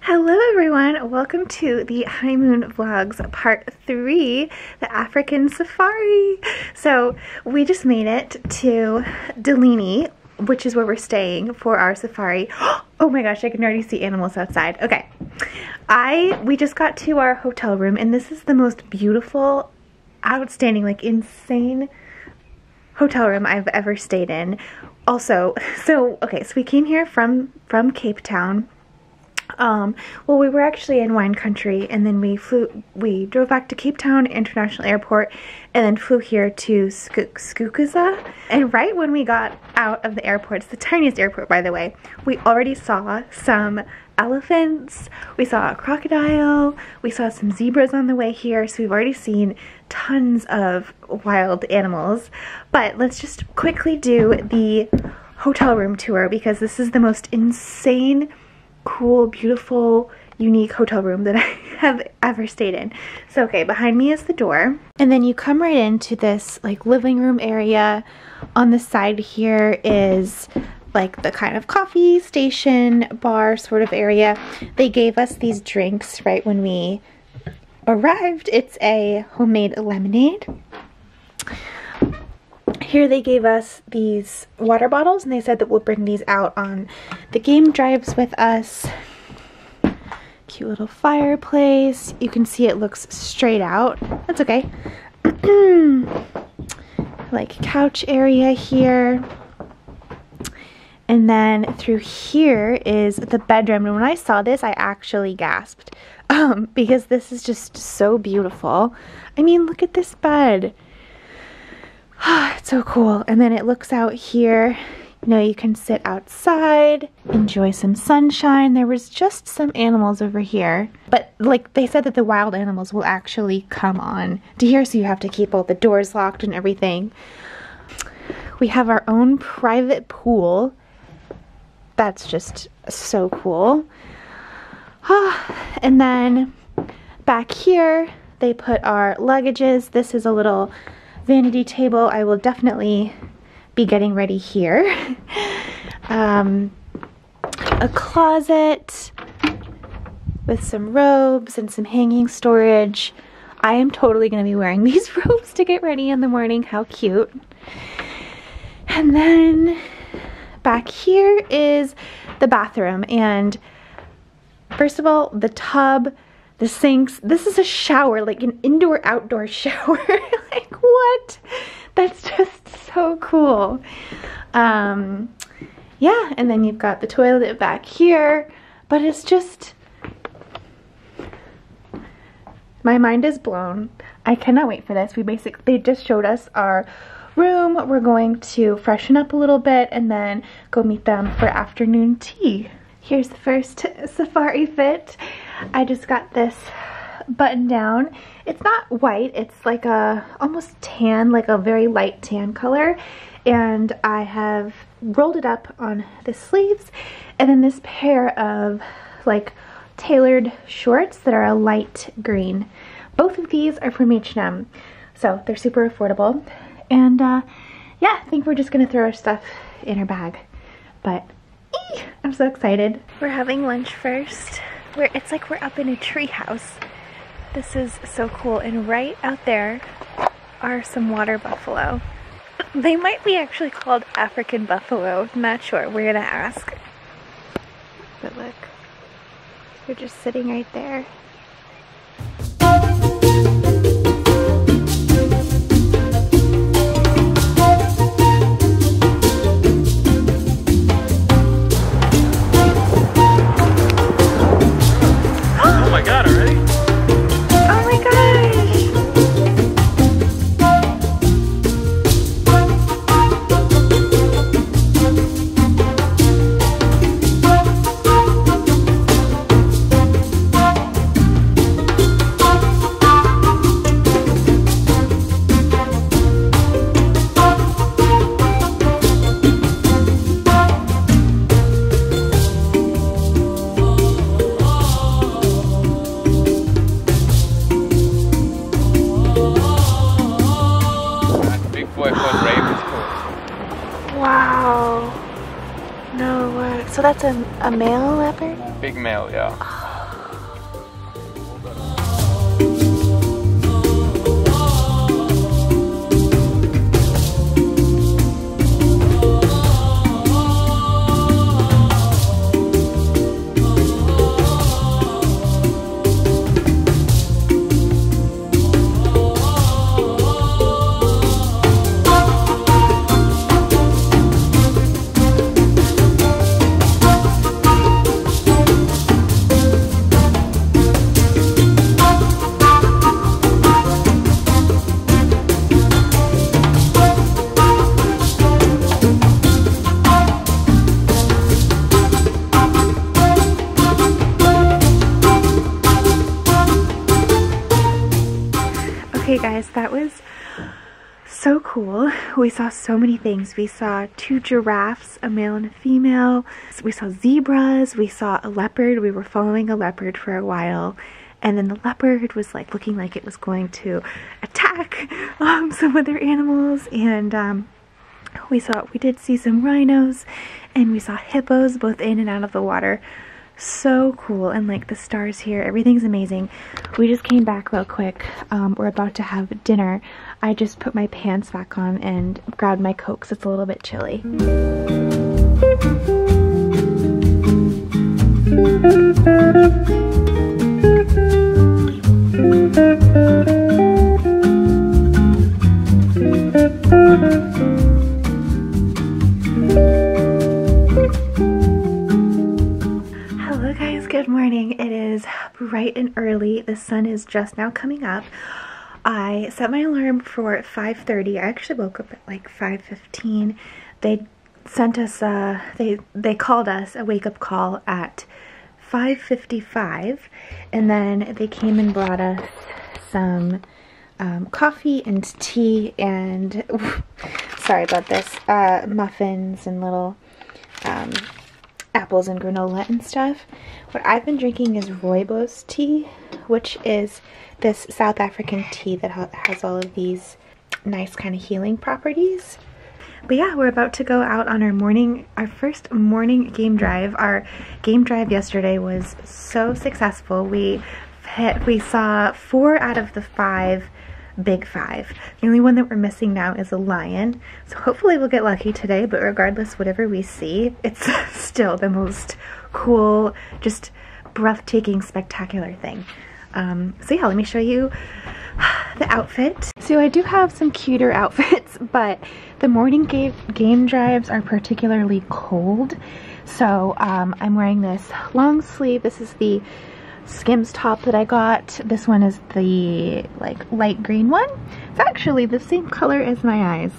Hello everyone, welcome to the Honeymoon Vlogs Part 3, the African Safari. So we just made it to Dulini, which is where we're staying for our safari. Oh my gosh, I can already see animals outside. Okay, we just got to our hotel room and this is the most beautiful, outstanding, like insane hotel room I've ever stayed in. Also, so we came here from Cape Town. Well, we were actually in wine country, and then we drove back to Cape Town International Airport and then flew here to Skukuza. And right when we got out of the airport, it's the tiniest airport by the way, we already saw some elephants, we saw a crocodile, we saw some zebras on the way here, so we've already seen tons of wild animals. But let's just quickly do the hotel room tour because this is the most insane, cool, beautiful, unique hotel room that I have ever stayed in. So okay, behind me is the door, and then you come right into this like living room area. On the side here is like the kind of coffee station, bar sort of area. They gave us these drinks right when we arrived. It's a homemade lemonade. Here they gave us these water bottles and they said that we'll bring these out on the game drives with us. Cute little fireplace. You can see it looks straight out. That's okay. Like couch area here. And then through here is the bedroom. And when I saw this, I actually gasped because this is just so beautiful. I mean, look at this bed. It's so cool. And then it looks out here. You know, you can sit outside, enjoy some sunshine. There was just some animals over here, but like they said that the wild animals will actually come on to here, so you have to keep all the doors locked and everything. We have our own private pool. That's just so cool. And then back here they put our luggages. This is a little vanity table. I will definitely be getting ready here. A closet with some robes and some hanging storage. I am totally going to be wearing these robes to get ready in the morning. How cute. And then back here is the bathroom, and first of all, the tub, the sinks. This is a shower, like an indoor-outdoor shower. Like, what? That's just so cool. Yeah, and then you've got the toilet back here, but it's just, my mind is blown. I cannot wait for this. They just showed us our room. We're going to freshen up a little bit and then go meet them for afternoon tea. Here's the first safari fit. I just got this button down. It's not white, it's like a almost tan, like a very light tan color, and I have rolled it up on the sleeves, and then this pair of like tailored shorts that are a light green. Both of these are from H&M, so they're super affordable. And yeah, I think we're just gonna throw our stuff in our bag, but I'm so excited. We're having lunch first. It's like we're up in a tree house. This is so cool, and right out there are some water buffalo. They might be actually called African buffalo, I'm not sure. We're gonna ask. But look, they're just sitting right there. Wow. No way. So that's a male leopard? Big male, yeah. Oh. guys, that was so cool. We saw so many things. We saw 2 giraffes, a male and a female. We saw zebras. We saw a leopard. We were following a leopard for a while. And then the leopard was like looking like it was going to attack some other animals. And we did see some rhinos, and we saw hippos both in and out of the water. So cool. And like the stars here, everything's amazing. We just came back real quick. We're about to have dinner. I just put my pants back on and grabbed my Coke because it's a little bit chilly. Hello guys, good morning. It is bright and early. The sun is just now coming up. I set my alarm for 5:30. I actually woke up at like 5:15. They sent us they called us a wake-up call at 5:55, and then they came and brought us some coffee and tea and sorry about this, muffins and little apples and granola and stuff. What I've been drinking is rooibos tea, which is this South African tea that has all of these nice kind of healing properties. But yeah, we're about to go out on our first morning game drive. Our game drive yesterday was so successful. We saw 4 out of the 5 big 5. The only one that we're missing now is a lion. So hopefully we'll get lucky today, but regardless, whatever we see, it's still the most cool, just breathtaking, spectacular thing. So yeah, let me show you the outfit. So I do have some cuter outfits, but the morning game drives are particularly cold. So I'm wearing this long sleeve. This is the Skims top that I got. This one is the like light green one. It's actually the same color as my eyes,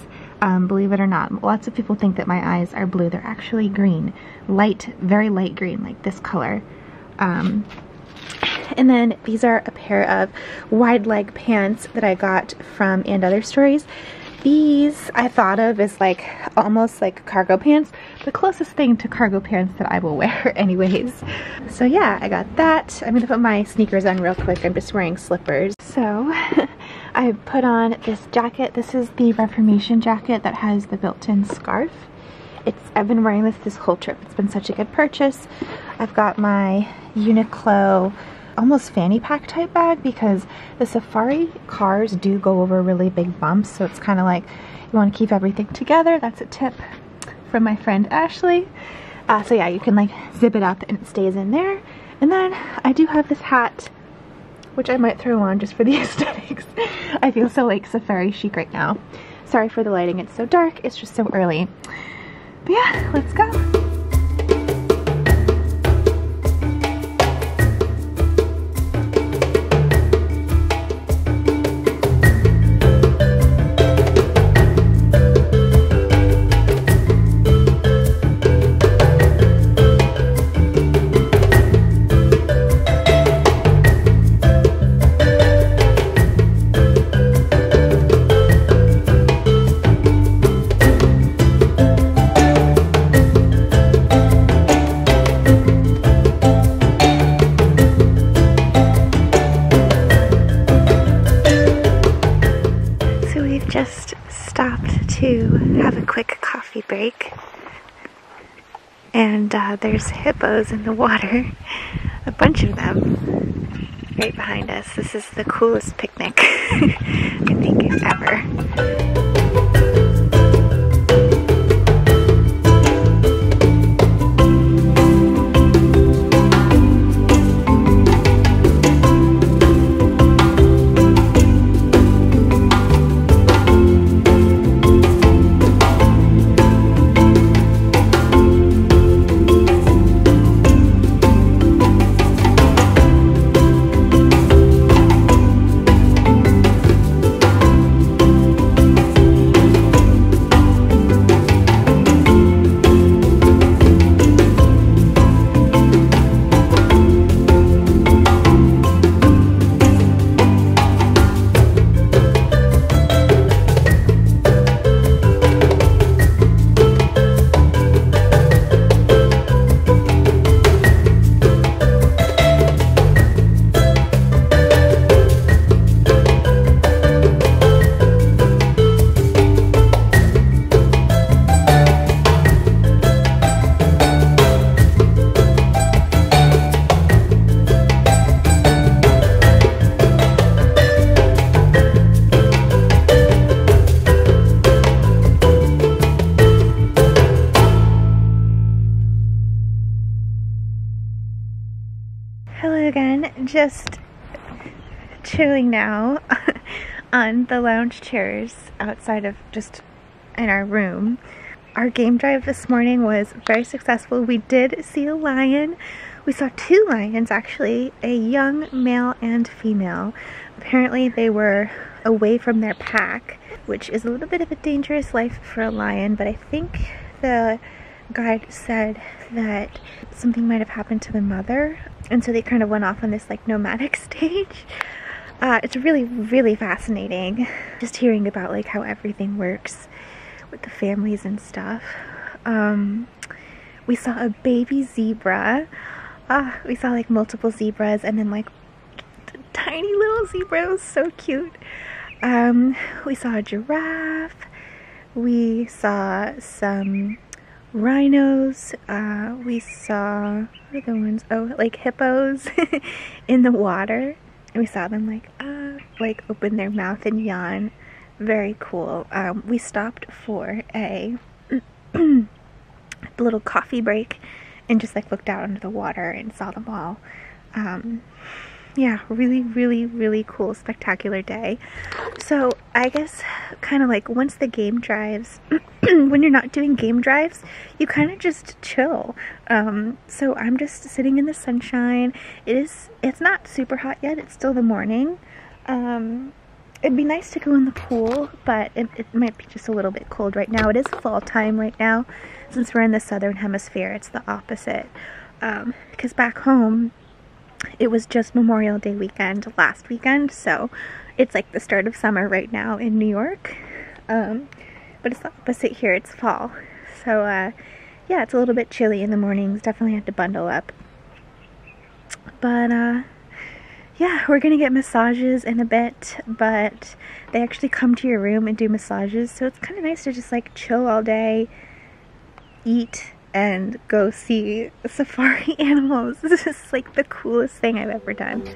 believe it or not. Lots of people think that my eyes are blue. They're actually green, very light green, like this color. And then these are a pair of wide leg pants that I got from And Other Stories. These I thought of as like almost like cargo pants, the closest thing to cargo pants that I will wear anyways. So yeah, I got that. I'm gonna put my sneakers on real quick. I'm just wearing slippers. So I put on this jacket. This is the Reformation jacket that has the built-in scarf. I've been wearing this whole trip. It's been such a good purchase. I've got my Uniqlo almost fanny pack type bag because the safari cars do go over really big bumps, so it's kind of like you want to keep everything together. That's a tip from my friend Ashley. So yeah, you can like zip it up and it stays in there. And then I do have this hat, which I might throw on just for the aesthetics. I feel so like safari chic right now. Sorry for the lighting, it's so dark, it's just so early. But yeah, let's go. Just stopped to have a quick coffee break, and there's hippos in the water, a bunch of them right behind us. This is the coolest picnic I think ever. Hello again, just chilling now on the lounge chairs outside of just in our room. Our game drive this morning was very successful. We did see a lion. We saw two lions actually, a young male and female. Apparently they were away from their pack, which is a little bit of a dangerous life for a lion, but I think the guide said that something might have happened to the mother, and so they kind of went off on this like nomadic stage. It's really fascinating just hearing about like how everything works with the families and stuff. We saw a baby zebra. We saw like multiple zebras and then like tiny little zebra. It was so cute. We saw a giraffe. We saw some rhinos. We saw, what are the ones? Oh, like hippos in the water. We saw them like open their mouth and yawn. Very cool. We stopped for a little coffee break and just like looked out into the water and saw them all. Yeah, really cool, spectacular day. So I guess kind of like once the game drives, when you're not doing game drives, you kind of just chill. So I'm just sitting in the sunshine. It's not super hot yet. It's still the morning. It'd be nice to go in the pool, but it might be just a little bit cold right now. It is fall time right now. Since we're in the southern hemisphere, it's the opposite. Because back home, it was just Memorial Day weekend last weekend, so it's like the start of summer right now in New York. But it's the opposite here, it's fall. So yeah, it's a little bit chilly in the mornings. Definitely have to bundle up. But yeah, we're gonna get massages in a bit, but they actually come to your room and do massages, so it's kind of nice to just like chill all day, eat, and go see safari animals. This is like the coolest thing I've ever done.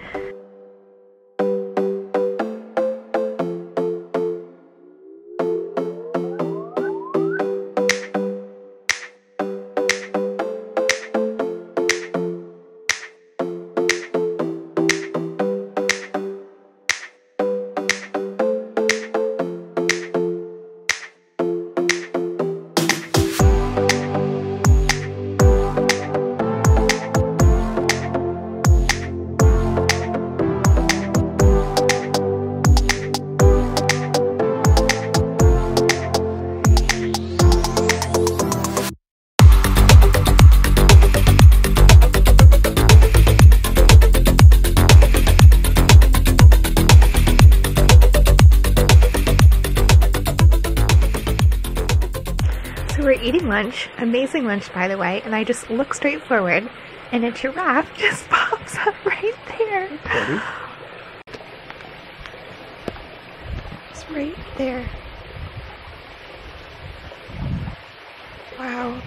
We're eating lunch, amazing lunch by the way, and I just look straight forward and a giraffe just pops up right there. Ready? It's right there. Wow.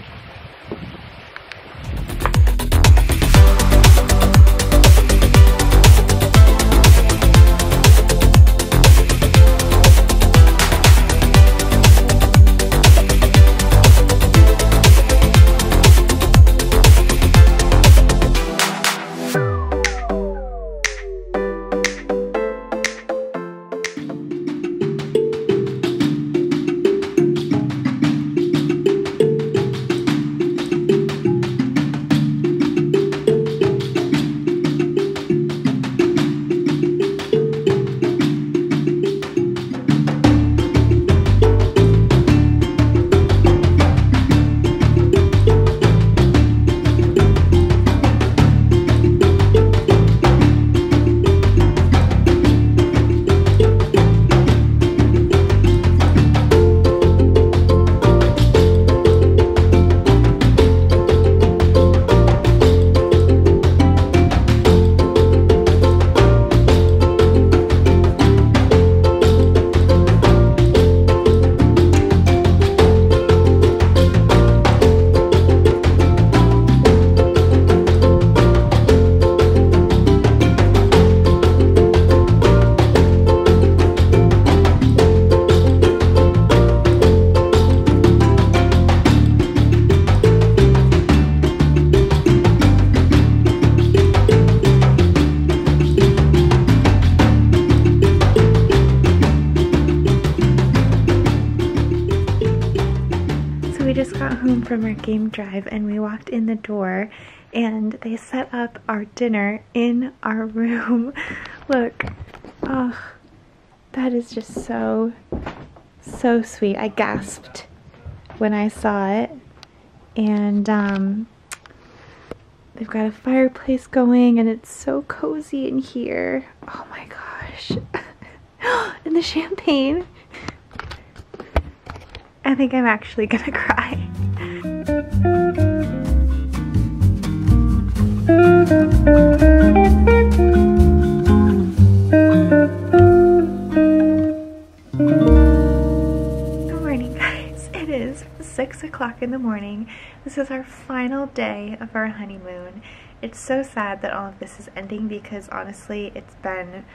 from our game drive and we walked in the door and they set up our dinner in our room. Look, oh, that is just so sweet. I gasped when I saw it. And they've got a fireplace going and it's so cozy in here. Oh my gosh. And the champagne. I think I'm actually gonna cry. Good morning, guys. It is 6 o'clock in the morning. This is our final day of our honeymoon. It's so sad that all of this is ending because honestly it's been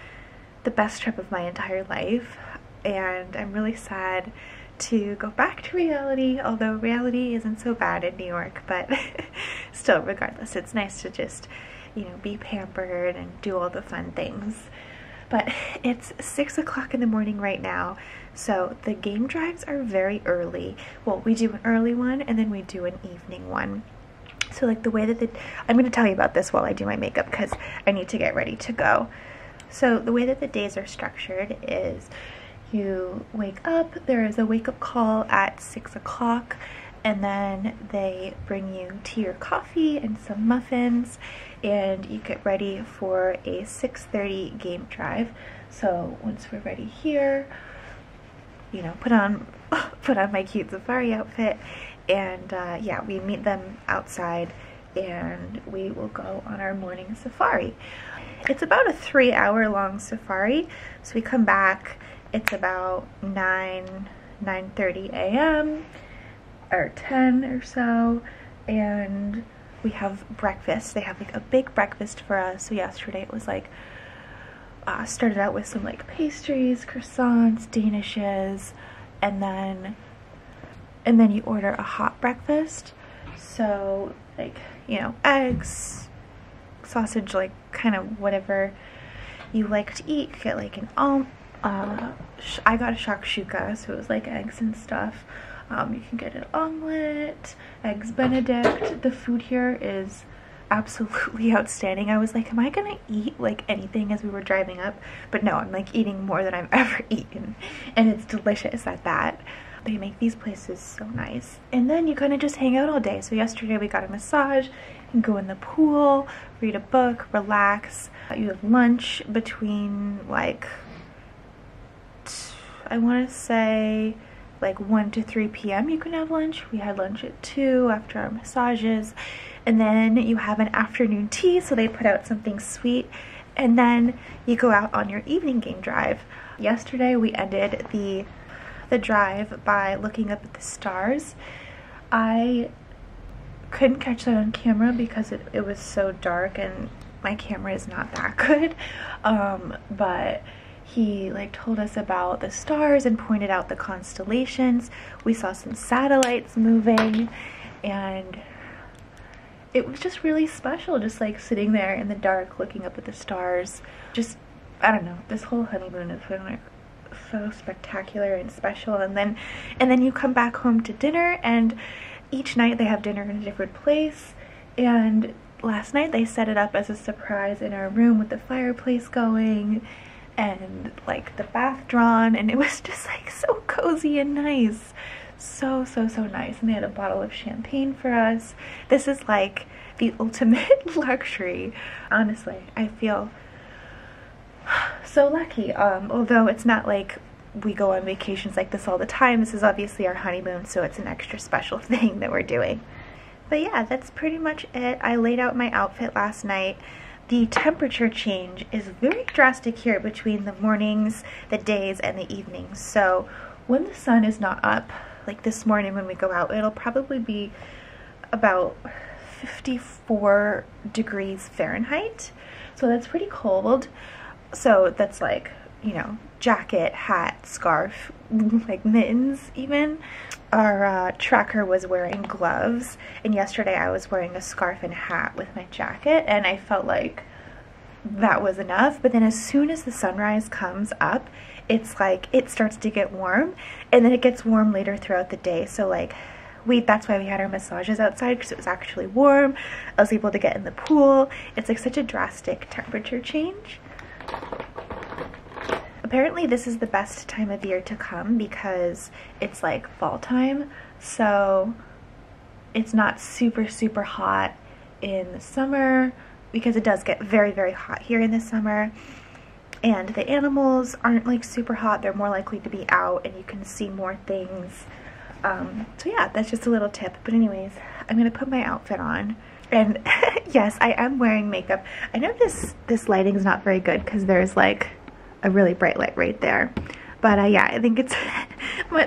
the best trip of my entire life, and I'm really sad to go back to reality, although reality isn't so bad in New York, but still, regardless, it's nice to just, you know, be pampered and do all the fun things. But it's 6 o'clock in the morning right now, so the game drives are very early. Well, we do an early one and then we do an evening one. So like the way that I'm going to tell you about this while I do my makeup because I need to get ready to go. So the way that the days are structured is you wake up, there is a wake-up call at 6 o'clock, and then they bring you tea or coffee and some muffins, and you get ready for a 6:30 game drive. So once we're ready here, you know, put on my cute safari outfit, and yeah, we meet them outside and we will go on our morning safari. It's about a 3-hour long safari, so we come back, it's about 9:30 a.m. or 10 or so, and we have breakfast. They have like a big breakfast for us. So yesterday it was like started out with some like pastries, croissants, danishes, and then you order a hot breakfast. So like, you know, eggs, sausage, like kind of whatever you like to eat. You get like an I got a shakshuka, so it was like eggs and stuff. You can get an omelet, eggs benedict. The food here is absolutely outstanding. I was like, am I gonna eat like anything as we were driving up? But no, I'm like eating more than I've ever eaten, and it's delicious at that. They make these places so nice. And then you kind of just hang out all day. So yesterday we got a massage and go in the pool, read a book, relax. You have lunch between like, I want to say like 1 to 3 p.m. you can have lunch. We had lunch at 2 after our massages. And then you have an afternoon tea, so they put out something sweet. And then you go out on your evening game drive. Yesterday we ended the drive by looking up at the stars. I couldn't catch that on camera because it was so dark and my camera is not that good. But he like told us about the stars and pointed out the constellations. We saw some satellites moving, and it was just really special, just like sitting there in the dark looking up at the stars. Just, I don't know, this whole honeymoon has been like so spectacular and special. And then you come back home to dinner, and each night they have dinner in a different place. And last night they set it up as a surprise in our room with the fireplace going and like the bath drawn, and it was just like so cozy and nice. So nice. And they had a bottle of champagne for us. This is like the ultimate luxury. Honestly, I feel so lucky. Although it's not like we go on vacations like this all the time. This is obviously our honeymoon, so it's an extra special thing that we're doing. But yeah, that's pretty much it. I laid out my outfit last night. The temperature change is very drastic here between the mornings, the days, and the evenings. So when the sun is not up, like this morning when we go out, it'll probably be about 54 degrees Fahrenheit. So that's pretty cold. So that's like, you know, jacket, hat, scarf, like mittens even. Our tracker was wearing gloves, and yesterday I was wearing a scarf and hat with my jacket, and I felt like that was enough. But then as soon as the sunrise comes up, it's like it starts to get warm, and then it gets warm later throughout the day. So like that's why we had our massages outside, because it was actually warm. I was able to get in the pool. It's like such a drastic temperature change. Apparently this is the best time of year to come because it's like fall time, so it's not super hot in the summer, because it does get very hot here in the summer, and the animals aren't like super hot. They're more likely to be out and you can see more things. So yeah, that's just a little tip. But anyways, I'm gonna put my outfit on, and yes, I am wearing makeup. I know this lighting is not very good because there's like a really bright light right there, but yeah, I think it's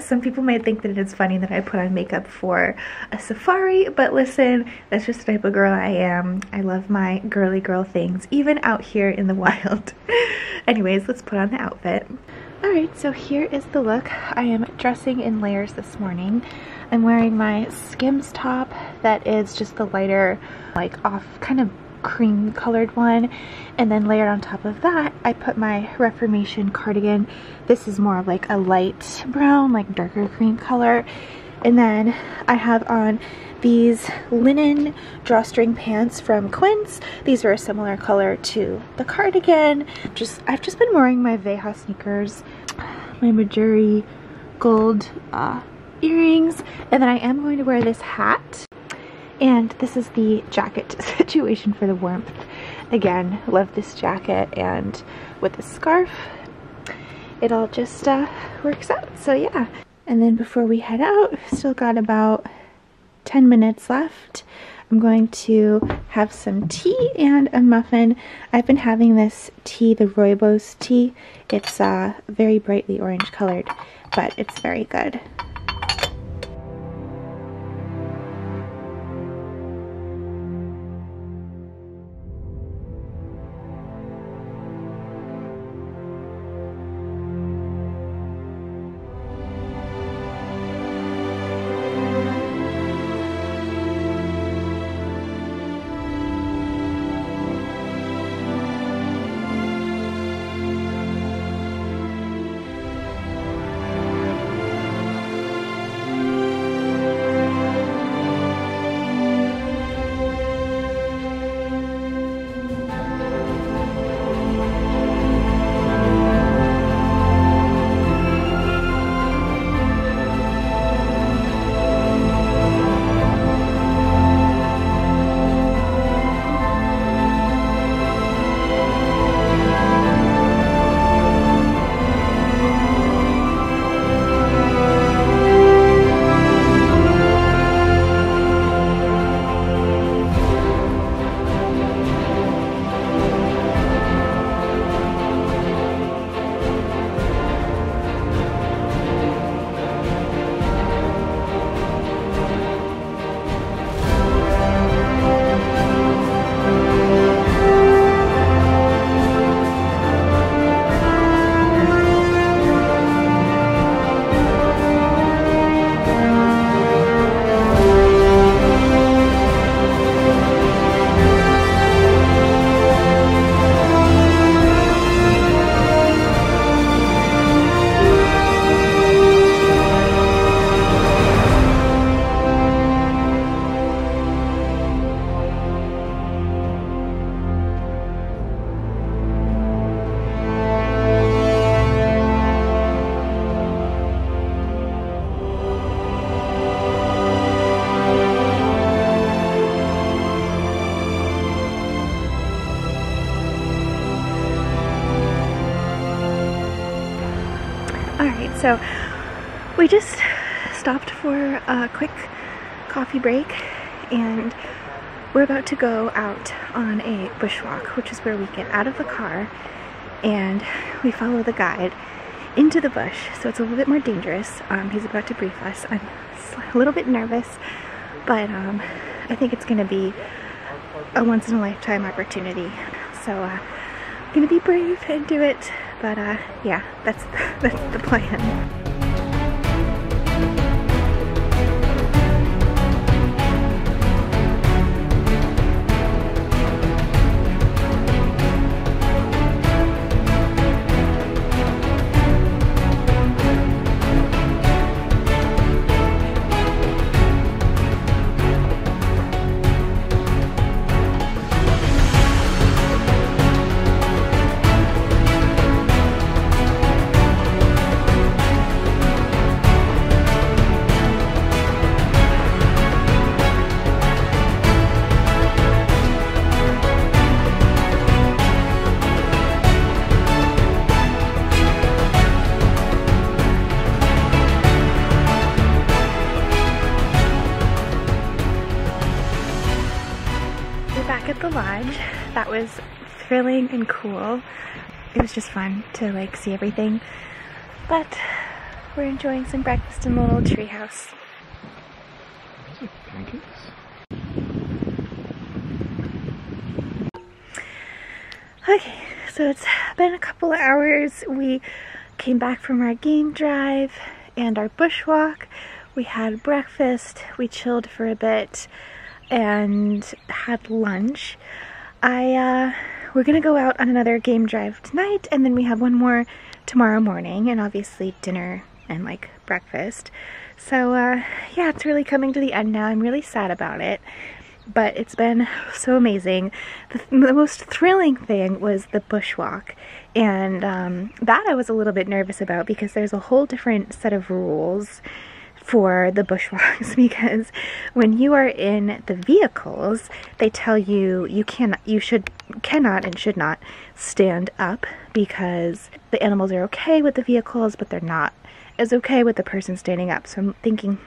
some people might think that it's funny that I put on makeup for a safari, but listen, that's just the type of girl I am. I love my girly girl things, even out here in the wild. Anyways, let's put on the outfit. Alright, so here is the look. I am dressing in layers this morning. I'm wearing my Skims top that is just the lighter, like off kind of cream colored one, and then layered on top of that I put my Reformation cardigan. This is more of like a light brown, like darker cream color, and then I have on these linen drawstring pants from Quince. These are a similar color to the cardigan. I've just been wearing my Veja sneakers, my Majuri gold earrings, and then I am going to wear this hat. And this is the jacket situation for the warmth. Again, love this jacket, and with the scarf, it all just works out. So yeah. And then before we head out, still got about 10 minutes left. I'm going to have some tea and a muffin. I've been having this tea, the Rooibos tea. It's very brightly orange colored, but it's very good. So we just stopped for a quick coffee break, and we're about to go out on a bushwalk, which is where we get out of the car and we follow the guide into the bush. So it's a little bit more dangerous. He's about to brief us. I'm a little bit nervous, but I think it's going to be a once-in-a-lifetime opportunity. So I'm going to be brave and do it. But yeah, that's the plan. was thrilling and cool. It was just fun to like see everything. But we're enjoying some breakfast in the little treehouse. Pancakes? Okay, so it's been a couple of hours. We came back from our game drive and our bushwalk. We had breakfast, we chilled for a bit, and had lunch. We're gonna go out on another game drive tonight, and then we have one more tomorrow morning, and obviously dinner and like breakfast. So yeah, it's really coming to the end now. I'm really sad about it, but it's been so amazing. The most thrilling thing was the bushwalk, and that I was a little bit nervous about because there's a whole different set of rules for the bushwalks, because when you are in the vehicles, they tell you you cannot and should not stand up, because the animals are okay with the vehicles, but they're not as okay with the person standing up. So I'm thinking,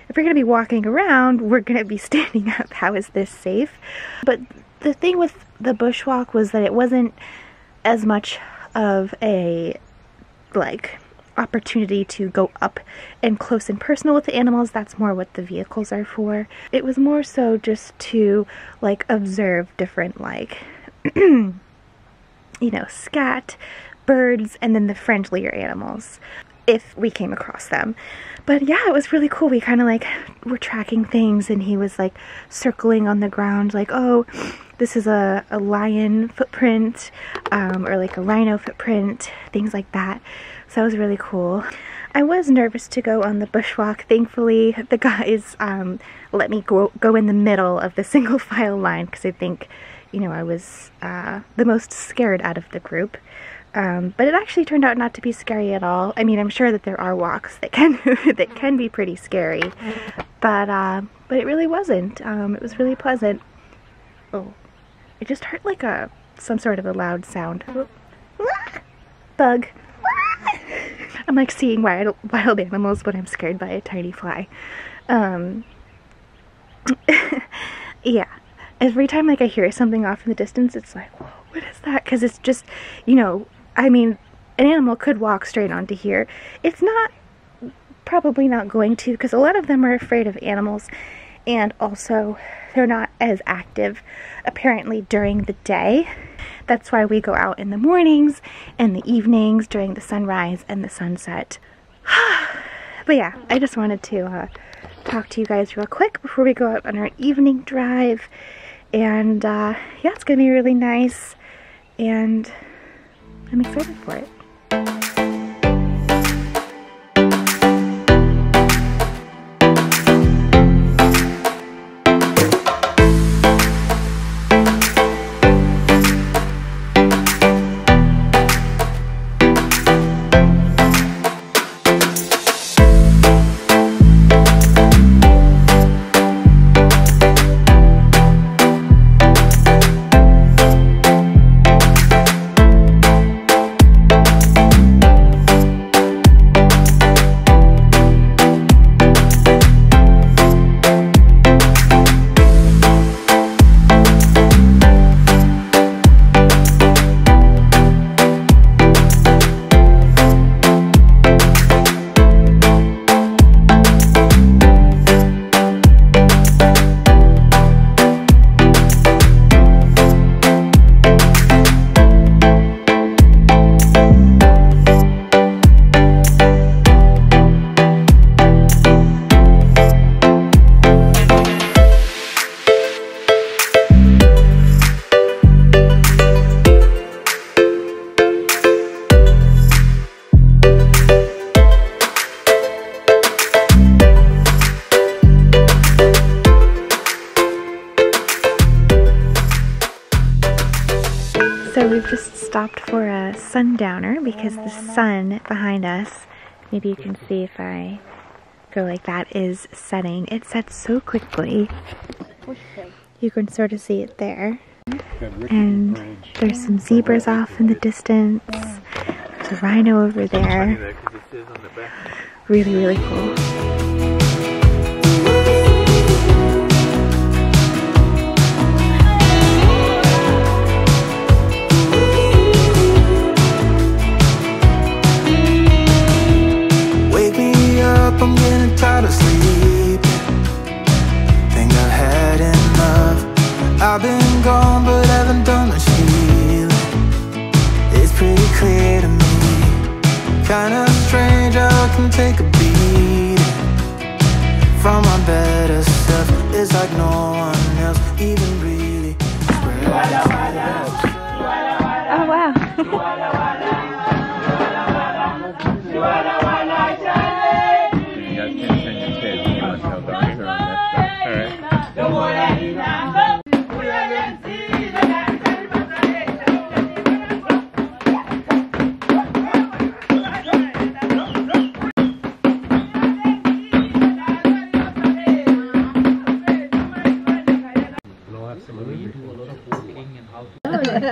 if we're gonna be walking around, we're gonna be standing up. How is this safe? But the thing with the bushwalk was that it wasn't as much of a like opportunity to go up and close and personal with the animals. That's more what the vehicles are for. It was more so just to like observe different like you know, scat, birds, and then the friendlier animals if we came across them. But yeah, it was really cool. We kind of like were tracking things, and he was like circling on the ground like, oh, this is a lion footprint, or like a rhino footprint, things like that. So that was really cool. I was nervous to go on the bushwalk. Thankfully, the guys let me go in the middle of the single file line, because I think, you know, I was the most scared out of the group. But it actually turned out not to be scary at all. I mean, I'm sure that there are walks that can that can be pretty scary, but it really wasn't. It was really pleasant. Oh, I just heard like some sort of a loud sound. Bug. I'm like seeing wild animals when I'm scared by a tiny fly. Yeah. Every time like I hear something off in the distance, it's like, whoa, what is that? Because it's just, you know, I mean, an animal could walk straight onto here. It's probably not going to, because a lot of them are afraid of animals, and also they're not as active apparently during the day. That's why we go out in the mornings and the evenings during the sunrise and the sunset. But yeah, I just wanted to talk to you guys real quick before we go out on our evening drive. And yeah, it's gonna be really nice, and I'm excited for it. So we've just stopped for a sundowner because the sun behind us, maybe you can see if I go like that, is setting. It sets so quickly. You can sort of see it there. And there's some zebras off in the distance. There's a rhino over there. Really, really cool. kinda strange how I can take a beat from my better self. It's like no one else even really. Oh wow.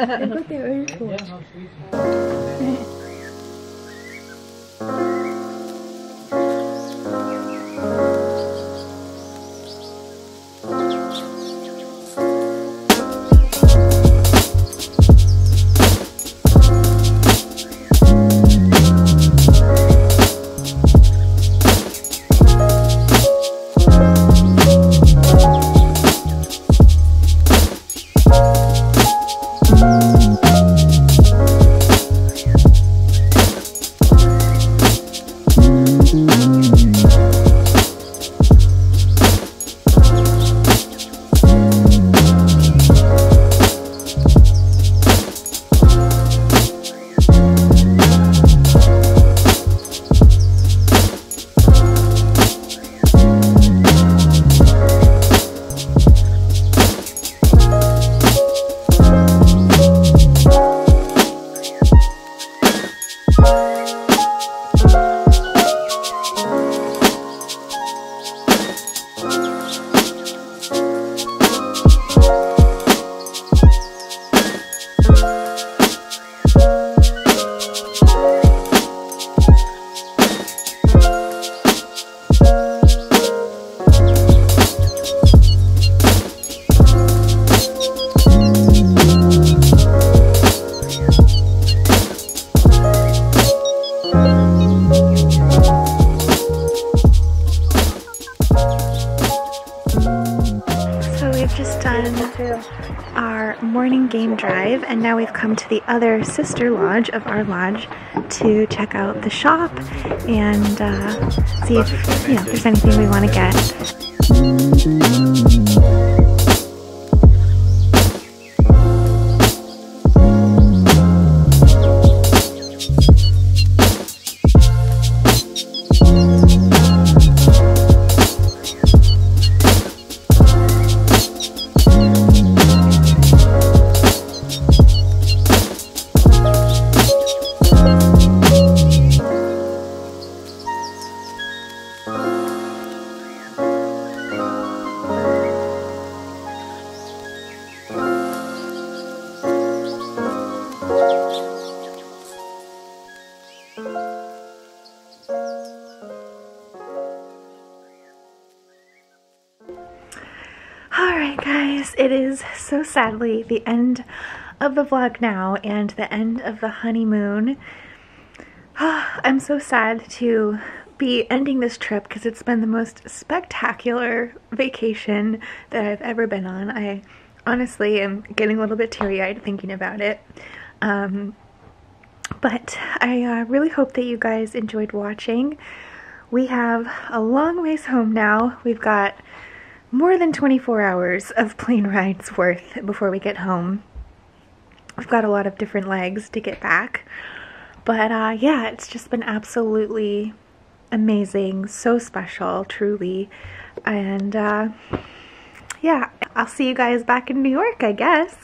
I thought they were really cool. Our morning game drive, and now we've come to the other sister lodge of our lodge to check out the shop and see if there's anything we want to get. Alright guys, it is so sadly the end of the vlog now and the end of the honeymoon. I'm so sad to be ending this trip because it's been the most spectacular vacation that I've ever been on. I honestly am getting a little bit teary-eyed thinking about it. But I really hope that you guys enjoyed watching. We have a long ways home now. We've got more than 24 hours of plane rides worth before we get home. We've got a lot of different legs to get back. But yeah, it's just been absolutely amazing, so special, truly. And yeah, I'll see you guys back in New York, I guess.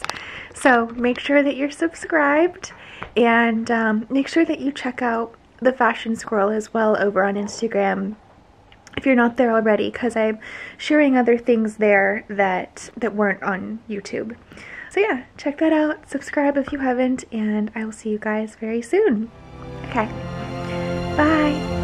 So make sure that you're subscribed and make sure that you check out the Fashion Squirrel as well over on Instagram if you're not there already, because I'm sharing other things there that weren't on YouTube. So yeah, check that out, subscribe if you haven't, and I will see you guys very soon. Okay, bye!